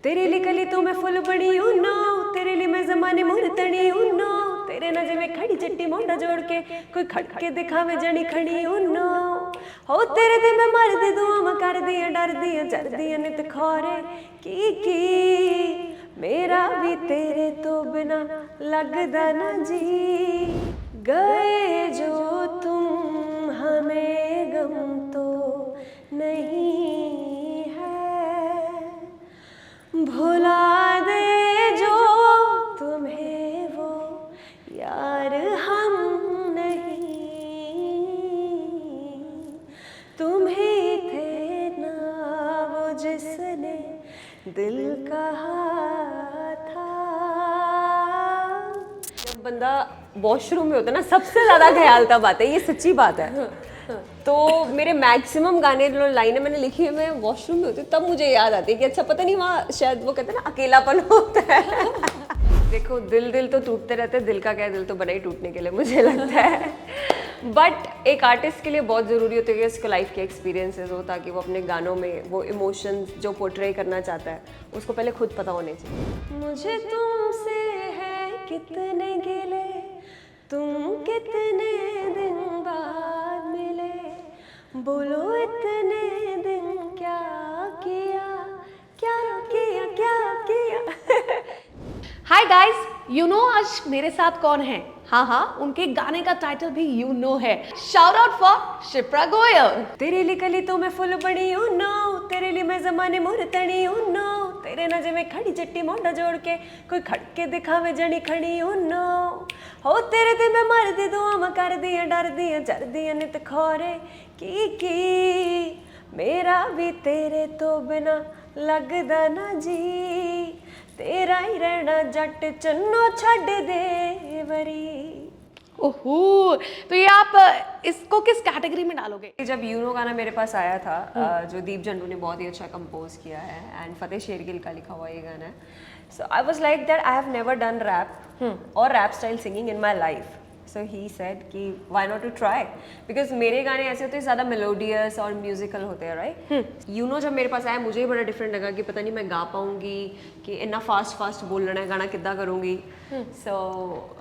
तेरे लिए कली तो मैं फुल बनी हूँ नो, तेरे लिए मैं जमाने मुर तड़ी हूँ नो, तेरे नजे में खड़ी चट्टी मोटा जोड़ के कोई खड़के दिखावे जनी खड़ी हूँ नो। हो तेरे ते मैं मर दे दुआ मैं कर दिया डर दिया जर दिया नित खोरे की मेरा भी तेरे तो बिना लगदा ना जी। गए जो तुम हमें गम तो नहीं है, भुला दे जो तुम्हें वो यार हम नहीं, तुम ही थे ना वो जिसने दिल कहा था। जब बंदा वॉशरूम में होता है ना सबसे ज़्यादा ख्याल तब आता है, ये सच्ची बात है। तो मेरे मैक्सिमम गाने जो लाइनें मैंने लिखी है मैं वॉशरूम में होती हूँ तब मुझे याद आती है कि अच्छा पता नहीं वहाँ शायद वो कहते हैं ना अकेलापन होता है। देखो दिल तो टूटते रहते हैं, दिल का क्या है, दिल तो बना ही टूटने के लिए मुझे लगता है। बट एक आर्टिस्ट के लिए बहुत ज़रूरी होता है कि उसको लाइफ के एक्सपीरियंसेस हो ताकि वो अपने गानों में वो इमोशंस जो पोर्ट्रे करना चाहता है उसको पहले खुद पता होने चाहिए। मुझे तुमसे है कितने गिले, तुम कितने दिन बाद मिले, बोलो इतने दिन क्या किया क्या किया क्या किया। हाय गाइस, यू नो आज मेरे साथ कौन है? हाँ, उनके गाने का टाइटल भी यू नो है। Shout out for Shipra Goyal. तेरे लिए कली तो मैं फुल बनी हूँ नो, तेरे लिए मैं जमाने मुर तड़ी हूँ नो, तेरे नजे में खड़ी चट्टी मोटा जोड़ के कोई खड़के दिखावे जनी खड़ी हूँ नो। हो तेरे ते मैं मर दे दुआ मैं कर दिया डर दिया जर दिया नित खोरे की मेरा भी तेरे तो बिना लगदा ना जी, तेरा ही रहना जट चन्नो छड़ दे वरी। ओहो, तो ये आप इसको किस कैटेगरी में डालोगे? जब यूनो गाना मेरे पास आया था जो दीप जंडू ने बहुत ही अच्छा कंपोज किया है एंड फतेह शेरगिल का लिखा हुआ ये गाना है, so I was like that I have never done rap और rap style singing in my life, so he said कि why not to try, because मेरे गाने ऐसे होते हैं ज़्यादा मेलोडियस और म्यूजिकल होते हैं राइट। यूनो जब मेरे पास आया मुझे ही बड़ा डिफरेंट लगा कि पता नहीं मैं गा पाऊंगी कि इतना फास्ट बोलना है गाना कितना करूँगी। So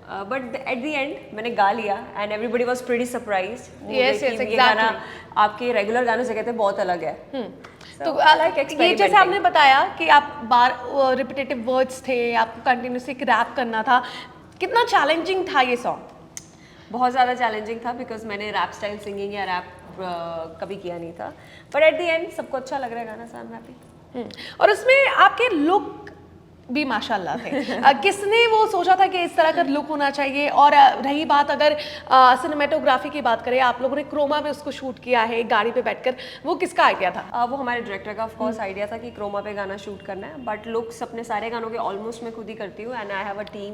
but at the and मैंने गा लिया and everybody was pretty surprised. Yes, ये गाना आपके रेगुलर गानों से कहते हैं बहुत अलग है। तो ये जैसे आपने बताया कि आप बार रिपीटेटिव वर्ड्स थे, आपको कंटिन्यूसली एक रैप करना था, कितना चैलेंजिंग था ये सॉन्ग? बहुत ज़्यादा चैलेंजिंग था बिकॉज मैंने रैप स्टाइल सिंगिंग या रैप कभी किया नहीं था, बट एट द एंड सबको अच्छा लग रहा है गाना, सो आई एम हैप्पी। और उसमें आपके लुक भी माशाल्लाह थे। किसने वो सोचा था कि इस तरह का लुक होना चाहिए? और रही बात अगर सिनेमेटोग्राफी की बात करें, आप लोगों ने क्रोमा में उसको शूट किया है गाड़ी पे बैठकर, वो किसका आइडिया था? वो हमारे डायरेक्टर का ऑफ कोर्स आइडिया था कि क्रोमा पे गाना शूट करना है, बट लुक्स अपने सारे गानों के ऑलमोस्ट मैं खुद ही करती हूँ and I have a team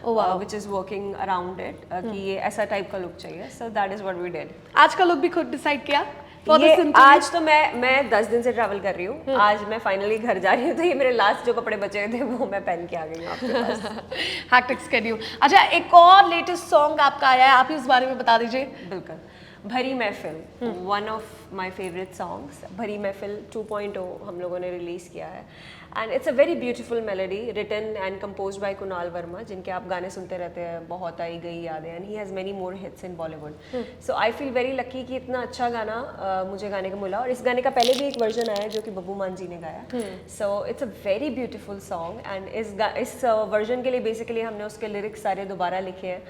which is working around it कि ये ऐसा टाइप का लुक चाहिए, so that is what we did. आज का लुक भी खुद डिसाइड किया? ये आज तो मैं 10 दिन से ट्रैवल कर रही हूँ, आज मैं फाइनली घर जा रही हूँ, तो ये मेरे लास्ट जो कपड़े बचे थे वो मैं पहन के आ गई हूँ आपके पास। Hectic schedule. अच्छा, एक और लेटेस्ट सॉन्ग आपका आया है, आप ही उस बारे में बता दीजिए। बिल्कुल, Bhari Mehfil, one of my favourite songs. Bhari Mehfil 2.0 हम लोगों ने रिलीज किया है and it's a very beautiful melody written and compose by Kunal Verma, जिनके आप गाने सुनते रहते हैं, बहुत आई गई यादें, and he has many more hits in Bollywood. So I feel very lucky कि इतना अच्छा गाना मुझे गाने को मिला, और इस गाने का पहले भी एक वर्जन आया है जो कि बब्बू मान जी ने गाया। So it's a very beautiful song and इस वर्जन के लिए बेसिकली हमने उसके लिरिक्स सारे दोबारा लिखे हैं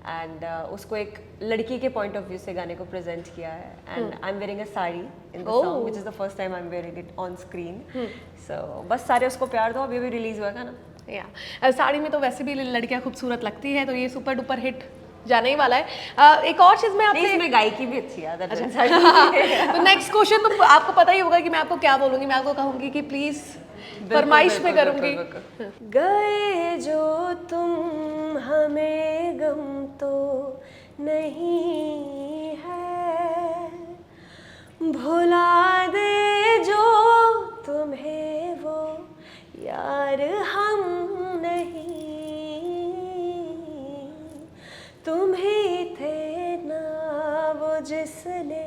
एंड उसको एक लड़की के पॉइंट ऑफ व्यू से गाने को प्रेजेंट किया है and I am wearing a sari in the song which is the first time I am wearing it on screen. So बस सारे उसको प्यार दो, अभी भी रिलीज हुआ गाना। या साड़ी में तो वैसे भी लड़कियां खूबसूरत लगती है, तो ये सुपर डुपर हिट जाने ही वाला है। एक और चीज मैं आपसे, इसमें गायकी भी अच्छी है। तो नेक्स्ट क्वेश्चन तो आपको पता ही होगा कि मैं आपको क्या बोलूंगी, मैं आपको कहूंगी कि प्लीज फरमाइश में करूंगी। गए जो तुम हमें गम तो नहीं है, भुला दे जो तुम्हें वो यार हम नहीं, तुम ही थे ना वो जिसने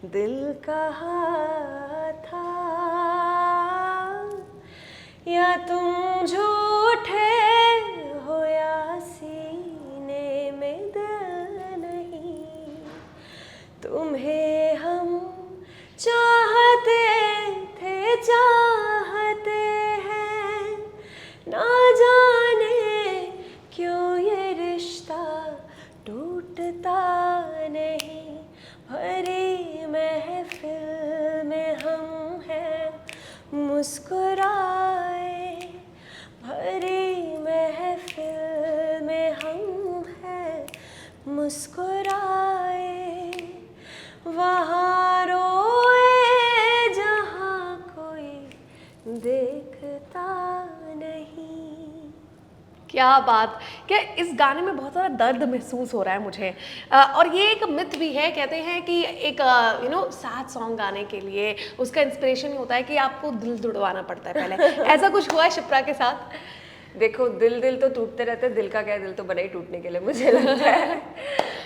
दिल कहा था, याद तुम झूठे हो या सीने में दिल नहीं, तुम्हें हम चाहते थे चाहते हैं, ना जाने क्यों ये रिश्ता टूटता नहीं। भरी महफिल में हम हैं मुस्कुराए, भरी महफिल में हम हैं मुस्कुराए, वहाँ रोए जहाँ कोई देखता नहीं। क्या बात, क्या इस गाने में बहुत सारा दर्द महसूस हो रहा है मुझे। और ये एक मिथ भी है, कहते हैं कि एक सैड सॉन्ग गाने के लिए उसका इंस्पिरेशन ही होता है कि आपको दिल जुड़वाना पड़ता है पहले। ऐसा कुछ हुआ है शिप्रा के साथ? देखो, दिल तो टूटते रहते हैं, दिल का क्या, दिल तो बना ही टूटने के लिए मुझे लगता है।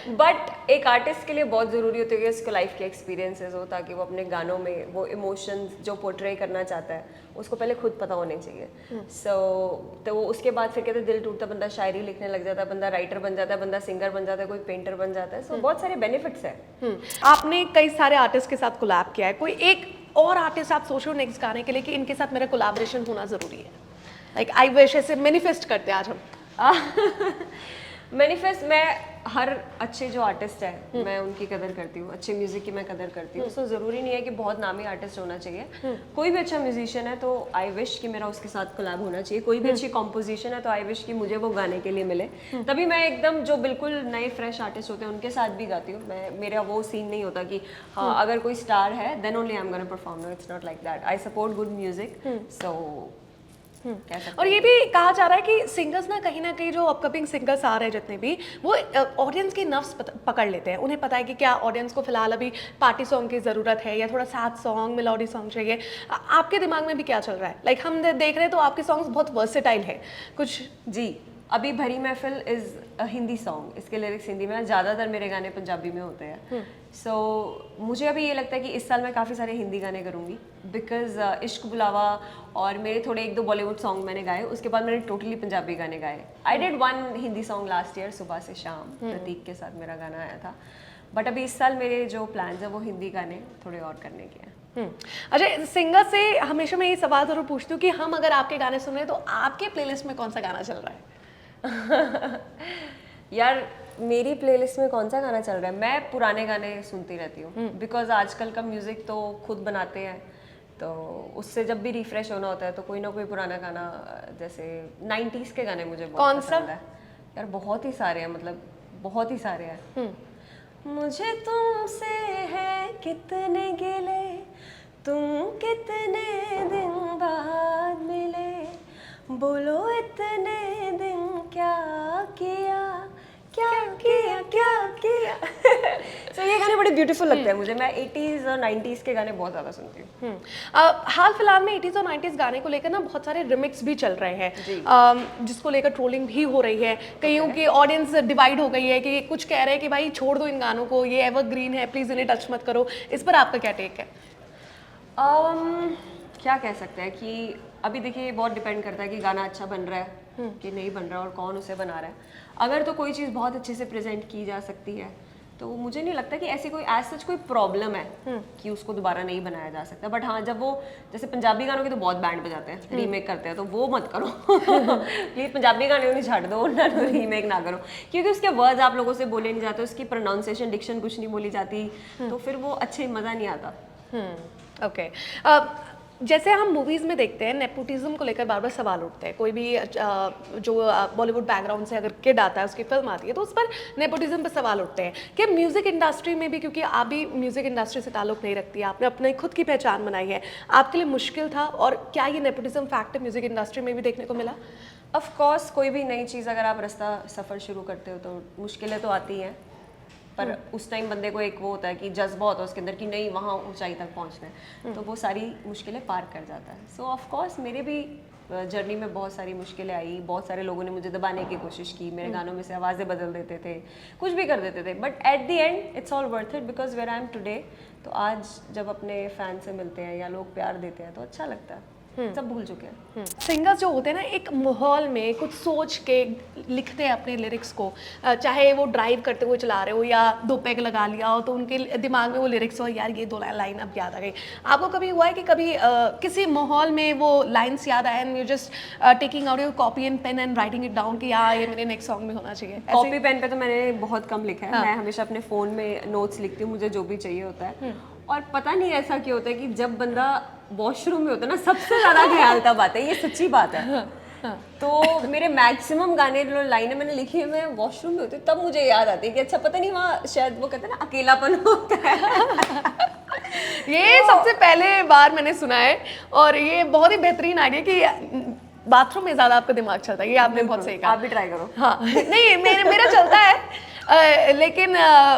बट एक आर्टिस्ट के लिए बहुत ज़रूरी होती है कि उसको लाइफ के एक्सपीरियंसेस हो, ताकि वो अपने गानों में वो इमोशंस जो पोर्ट्रे करना चाहता है उसको पहले खुद पता होने चाहिए। तो वो उसके बाद फिर कहते हैं दिल टूटता, बंदा शायरी लिखने लग जाता है, बंदा राइटर बन जाता है, बंदा सिंगर बन जाता है, कोई पेंटर बन जाता है। बहुत सारे बेनिफिट्स हैं। आपने कई सारे आर्टिस्ट के साथ कोलैब किया है, कोई एक और आर्टिस्ट आप सोचो नेक्स्ट गाने के लिए कि इनके साथ मेरा कोलैबोरेशन होना ज़रूरी है? लाइक आई विश, ऐसे मैनिफेस्ट करते हैं आज हम। मैनिफेस्ट, मैं हर अच्छे जो आर्टिस्ट है मैं उनकी कदर करती हूँ, अच्छे म्यूजिक की मैं कदर करती हूँ। सो ज़रूरी नहीं है कि बहुत नामी आर्टिस्ट होना चाहिए। कोई भी अच्छा म्यूजिशियन है तो आई विश कि मेरा उसके साथ कोलैब होना चाहिए। कोई भी अच्छी कॉम्पोजिशन है तो आई विश कि मुझे वो गाने के लिए मिले। तभी मैं एकदम जो बिल्कुल नए फ्रेश आर्टिस्ट होते हैं उनके साथ भी गाती हूँ। मेरा वो सीन नहीं होता कि हाँ अगर कोई स्टार है then only I am gonna perform. No, it's not like that. I support good music. So और ये भी कहा जा रहा है कि सिंगर्स ना कहीं जो अपकमिंग सिंगर्स आ रहे हैं जितने भी, वो ऑडियंस की नफ्स पकड़ लेते हैं। उन्हें पता है कि क्या ऑडियंस को फिलहाल अभी पार्टी सॉन्ग की ज़रूरत है या थोड़ा सैड सॉन्ग, मेलोडी सॉन्ग चाहिए। आपके दिमाग में भी क्या चल रहा है? लाइक हम देख रहे हैं तो आपके सॉन्ग्स बहुत वर्सेटाइल है कुछ। जी, अभी भरी महफिल इज़ अ हिंदी सॉन्ग, इसके लिरिक्स हिंदी में, ज़्यादातर मेरे गाने पंजाबी में होते हैं। सो मुझे अभी ये लगता है कि इस साल मैं काफ़ी सारे हिंदी गाने करूँगी, बिकॉज इश्क बुलावा और मेरे थोड़े एक दो बॉलीवुड सॉन्ग मैंने गाए, उसके बाद मैंने टोटली पंजाबी गाने गाए। I did one Hindi song last year, सुबह से शाम, प्रतीक के साथ मेरा गाना आया था। बट अभी इस साल मेरे जो प्लान्स हैं वो हिंदी गाने थोड़े और करने के हैं। अच्छा, सिंगर से हमेशा मैं ये सवाल ज़रूर पूछती हूँ कि हम अगर आपके गाने सुन रहे हैं तो आपके प्लेलिस्ट में कौन सा गाना चल रहा है? यार मेरी प्लेलिस्ट में कौन सा गाना चल रहा है? मैं पुराने गाने सुनती रहती हूँ, बिकॉज आजकल का म्यूज़िक तो खुद बनाते हैं, तो उससे जब भी रिफ्रेश होना होता है तो कोई ना कोई पुराना गाना, जैसे 90s के गाने मुझे बहुत पसंद है। यार बहुत ही सारे हैं, मतलब बहुत ही सारे हैं। मुझे तुमसे है कितने गिले, तुम कितने दिन बाद मिले, बोलो इतने दिन क्या किया क्या किया क्या किया। So, ये गाने बड़े ब्यूटीफुल लगते हैं मुझे। मैं 80s और 90s के गाने बहुत ज़्यादा सुनती हूँ। हाल फिलहाल में 80s और 90s गाने को लेकर ना बहुत सारे रिमिक्स भी चल रहे हैं, जिसको लेकर ट्रोलिंग भी हो रही है। कईयों की ऑडियंस डिवाइड हो गई है कि कुछ कह रहे हैं कि भाई छोड़ दो इन गानों को, ये एवरग्रीन है, प्लीज़ इन्हें टच मत करो। इस पर आपका क्या टेक है? क्या कह सकते हैं कि अभी देखिए बहुत डिपेंड करता है कि गाना अच्छा बन रहा है कि नहीं बन रहा है और कौन उसे बना रहा है। अगर तो कोई चीज़ बहुत अच्छे से प्रेजेंट की जा सकती है तो मुझे नहीं लगता कि ऐसी कोई एज सच कोई प्रॉब्लम है कि उसको दोबारा नहीं बनाया जा सकता। बट हाँ, जब वो जैसे पंजाबी गानों की तो बहुत बैंड बजाते हैं, रीमेक करते हैं, तो वो मत करो। प्लीज़ पंजाबी गाने उन्हें छाड़ दो, उन्हें रीमेक ना करो, क्योंकि उसके वर्ड्स आप लोगों से बोले नहीं जाते, उसकी प्रोनाउंसिएशन, डिक्शन कुछ नहीं बोली जाती, तो फिर वो अच्छे मज़ा नहीं आता। ओके, जैसे हम मूवीज़ में देखते हैं नेपोटिज्म को लेकर बार बार सवाल उठते हैं। कोई भी जो बॉलीवुड बैकग्राउंड से अगर किड आता है, उसकी फिल्म आती है, तो उस पर नेपोटिज्म पर सवाल उठते हैं कि म्यूज़िक इंडस्ट्री में भी, क्योंकि आप भी म्यूज़िक इंडस्ट्री से ताल्लुक़ नहीं रखती, आपने अपनी खुद की पहचान बनाई है, आपके लिए मुश्किल था? और क्या ये नेपोटिज्म फैक्टर म्यूज़िक इंडस्ट्री में भी देखने को मिला? ऑफ कोर्स, कोई भी नई चीज़ अगर आप रास्ता सफ़र शुरू करते हो तो मुश्किलें तो आती हैं, पर उस टाइम बंदे को एक वो होता है कि जज्बा होता है उसके अंदर कि नहीं, वहाँ ऊंचाई तक पहुँचना है, तो वो सारी मुश्किलें पार कर जाता है। सो ऑफ कोर्स मेरे भी जर्नी में बहुत सारी मुश्किलें आई, बहुत सारे लोगों ने मुझे दबाने की कोशिश की, मेरे गानों में से आवाज़ें बदल देते थे, कुछ भी कर देते थे, but at the end it's all worth it, because where I am today. तो आज जब अपने फैन से मिलते हैं या लोग प्यार देते हैं तो अच्छा लगता है। सब भूल चुके हैं। सिंगर्स जो होते हैं ना, एक माहौल में कुछ सोच के लिखते हैं अपने लिरिक्स को, चाहे वो ड्राइव करते हुए चला रहे हो या दो पैग लगा लिया हो तो उनके दिमाग में वो लिरिक्स हो, यार ये दो लाइन अब याद आ गई। आपको कभी हुआ है कि कभी किसी माहौल में वो लाइन्स याद आए and you just taking out your copy and pen and writing it down कि हाँ ये मेरे नेक्स्ट सॉन्ग में होना चाहिए? कॉपी पेन पे तो मैंने बहुत कम लिखा है। मैं हमेशा अपने फ़ोन में नोट्स लिखती हूँ, मुझे जो भी चाहिए होता है। और पता नहीं ऐसा क्यों होता है कि जब बंदा वॉशरूम में होता है ना, सबसे ज़्यादा ख्याल तब आता है। ये सच्ची बात है। तो मेरे मैक्सिमम गाने जो लाइनें मैंने लिखी है, मैं वॉशरूम में होती हूँ तब मुझे याद आती है कि अच्छा पता नहीं वहाँ शायद वो कहते हैं ना अकेलापन होता है। ये सबसे पहले बार मैंने सुना है और ये बहुत ही बेहतरीन आइडिया कि बाथरूम में ज्यादा आपका दिमाग चलता है। ये आपने बहुत सही कहा। आप भी ट्राई करो। हाँ नहीं, मेरा चलता है लेकिन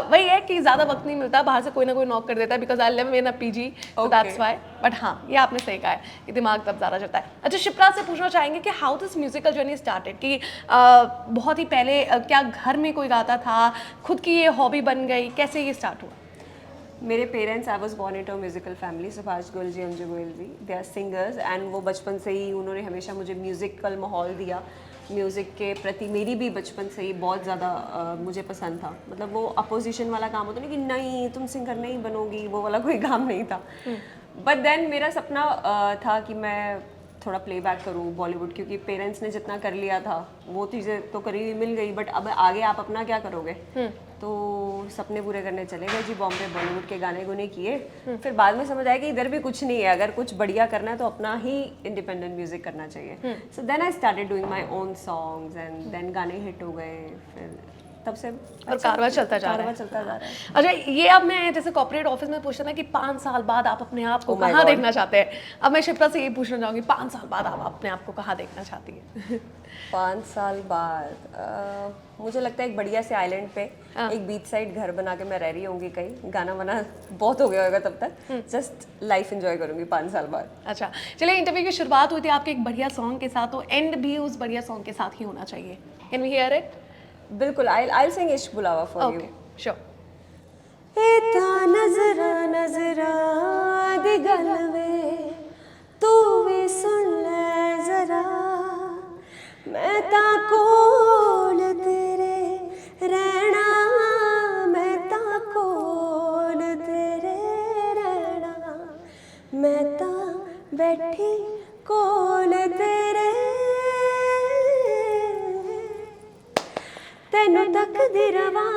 वही है कि ज़्यादा वक्त नहीं मिलता, बाहर से कोई ना कोई नॉक कर देता है because I live in a PG, so that's why. But हाँ, ये आपने सही कहा है कि दिमाग तब ज़्यादा चलता है। अच्छा, शिप्रा से पूछना चाहेंगे कि how this musical journey started, कि बहुत ही पहले क्या घर में कोई गाता था, खुद की ये हॉबी बन गई, कैसे ये स्टार्ट हुआ? मेरे parents, I was born into musical family. Subhash Goyal ji, Anju Goyal ji, they are singers and वो बचपन से ही उन्होंने हमेशा मुझे म्यूज़िकल माहौल दिया। म्यूज़िक के प्रति मेरी भी बचपन से ही बहुत ज़्यादा मुझे पसंद था। मतलब वो अपोजिशन वाला काम होता ना कि नहीं तुम सिंगर नहीं बनोगी, वो वाला कोई काम नहीं था। बट देन मेरा सपना था कि मैं थोड़ा प्लेबैक करूँ बॉलीवुड, क्योंकि पेरेंट्स ने जितना कर लिया था वो चीज़ें तो करी मिल गई, बट अब आगे आप अपना क्या करोगे। तो सपने पूरे करने चले गए जी बॉम्बे, बॉलीवुड के गाने गुने किए। फिर बाद में समझ आया कि इधर भी कुछ नहीं है, अगर कुछ बढ़िया करना है तो अपना ही इंडिपेंडेंट म्यूजिक करना चाहिए। So then I started doing my own songs and then गाने हिट हो गए। फिर तब से और कारवां चलता जा रहा है। अच्छा, ये अब मैं जैसे कॉर्पोरेट ऑफिस में पूछता था कि 5 साल बाद आप अपने आप को कहाँ देखना चाहते हैं, अब मैं शिप्रा से ये पूछना चाहूँगी 5 साल बाद आप अपने आप को कहाँ देखना चाहती हैं? 5 साल बाद मुझे लगता है एक बढ़िया से आइलैंड पे एक बीच साइड घर बना के मैं रह रही होंगी कहीं। गाना वाना बहुत हो गया होगा तब तक, जस्ट लाइफ एंजॉय करूंगी 5 साल बाद। अच्छा, चलिए, इंटरव्यू की शुरुआत हुई थी आपके एक बढ़िया सॉन्ग के साथ, तो एंड भी उस बढ़िया सॉन्ग के साथ ही होना चाहिए। Can we hear it? बिल्कुल, आई सिंग इश्क बुलावा फॉर यू। Okay, sure. इता नजरा नजरा दी गल वे तू भी सुन ले जरा, मैं ता कोल तेरे रहना, मैं ता कोल तेरे रहना, मैं ता बैठी कोल तेरे, तेनू तकदी रवा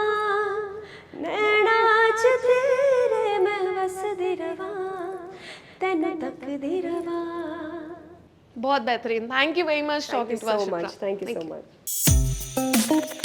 नैना च तेरे, मैं वसदी रवा तेनू तकदी रवा। बहुत बेहतरीन, thank you very much talking to us. Thank you so much.